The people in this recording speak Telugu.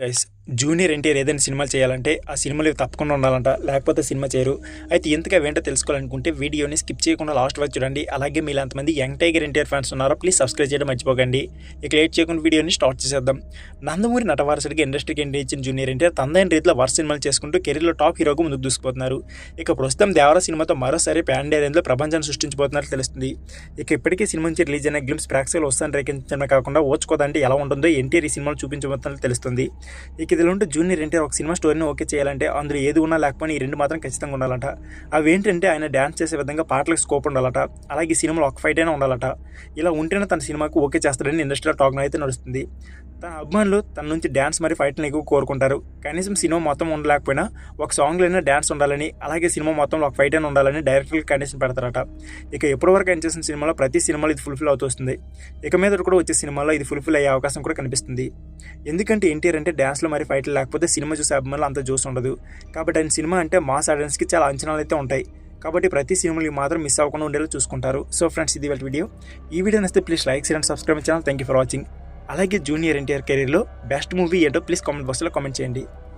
గైస్, జూనియర్ ఎన్టీఆర్ ఏదైనా సినిమాలు చేయాలంటే ఆ సినిమాలు తప్పకుండా ఉండాలంట, లేకపోతే సినిమా చేయరు. అయితే ఎందుకు అవేంటో తెలుసుకోవాలనుకుంటే వీడియోని స్కిప్ చేయకుండా లాస్ట్ వరకు చూడండి. అలాగే మీరు ఎంతమంది యంగ్ టైగర్ ఎన్టీఆర్ ఫ్యాన్స్ ఉన్నారో ప్లీజ్ సబ్స్క్రైబ్ చేయడం మర్చిపోకండి. ఇక లేట్ చేయకుండా వీడియోని స్టార్ట్ చేసేద్దాం. నందమూరి నటవారసుడికి ఇండస్ట్రీకి ఎంట్రీ ఇచ్చిన జూనియర్ ఎన్టీఆర్ తనదైన రీతిలో వరుస సినిమాలు చేసుకుంటూ కెరీర్లో టాప్ హీరోగా ముందుకు దూసుకుపోతున్నారు. ఇక ప్రస్తుతం దేవరా సినిమాతో మరోసారి ప్యాన్ ఇండియా రేంజ్లో ప్రపంచాన్ని సృష్టించబోతున్నట్లు తెలుస్తుంది. ఇక ఇప్పటికీ సినిమా నుంచి రిలీజ్ అయిన గ్లిమ్స్ ప్రేక్షకులు వస్తాను రేఖించడమే కాకుండా ఓచుకోదంటే ఎలా ఉంటుందో ఎన్టీఆర్ ఈ సినిమాలు చూపించబోతున్నట్లు తెలుస్తుంది. ఇక ఇదిలో ఉంటే జూనియర్ ఎన్టీఆర్ ఒక సినిమా స్టోరీని ఓకే చేయాలంటే అందులో ఏది ఉన్నా లేకపోయినా ఈ రెండు మాత్రం ఖచ్చితంగా ఉండాలట. అవి ఏంటంటే ఆయన డ్యాన్స్ చేసే విధంగా పాటలకు స్కోప్ ఉండాలట, అలాగే సినిమాలో ఒక ఫైట్ అయినా ఉండాలట. ఇలా ఉంటేనే తన సినిమాకు ఓకే చేస్తాడని ఇండస్ట్రీలో టాక్ అయితే నడుస్తుంది. తన అభిమానులు తన నుంచి డ్యాన్స్ మరి ఫైట్ని ఎక్కువ కోరుకుంటారు. కనీసం సినిమా మొత్తం ఉండలేకపోయినా ఒక సాంగ్లోనే డ్యాన్స్ ఉండాలని, అలాగే సినిమా మొత్తంలో ఒక ఫైట్ అయినా ఉండాలని డైరెక్టర్లు కండిషన్ పెడతారట. ఇక ఎప్పటివరకు ఆయన చేసిన సినిమాలో ప్రతి సినిమాలో ఇది ఫుల్ఫిల్ అవుతూ వస్తుంది. ఇక మీద కూడా వచ్చే సినిమాలో ఇది ఫుల్ఫిల్ అయ్యే అవకాశం కూడా కనిపిస్తుంది. ఎందుకంటే ఎన్టీఆర్ అంటే డ్యాన్స్లో మరి ఫైట్లు లేకపోతే సినిమా చూసే అభిమానులు అంత చూసి ఉండదు. కాబట్టి ఆయన సినిమా అంటే మాస్ ఆడియన్స్కి చాలా అంచనాలు అయితే ఉంటాయి. కాబట్టి ప్రతి సినిమాలు మాత్రం మిస్ అవ్వకుండా ఉండేలా చూసుకుంటారు. సో ఫ్రెండ్స్, ఇది వాళ్ళ వీడియో. ఈ వీడియో నచ్చితే please like and subscribe channel. Thank you for watching. అలాగే జూనియర్ ఎన్టీఆర్ కెరీర్లో బెస్ట్ మూవీ ఏంటో ప్లీజ్ కామెంట్ బాక్స్లో కామెంట్ చేయండి.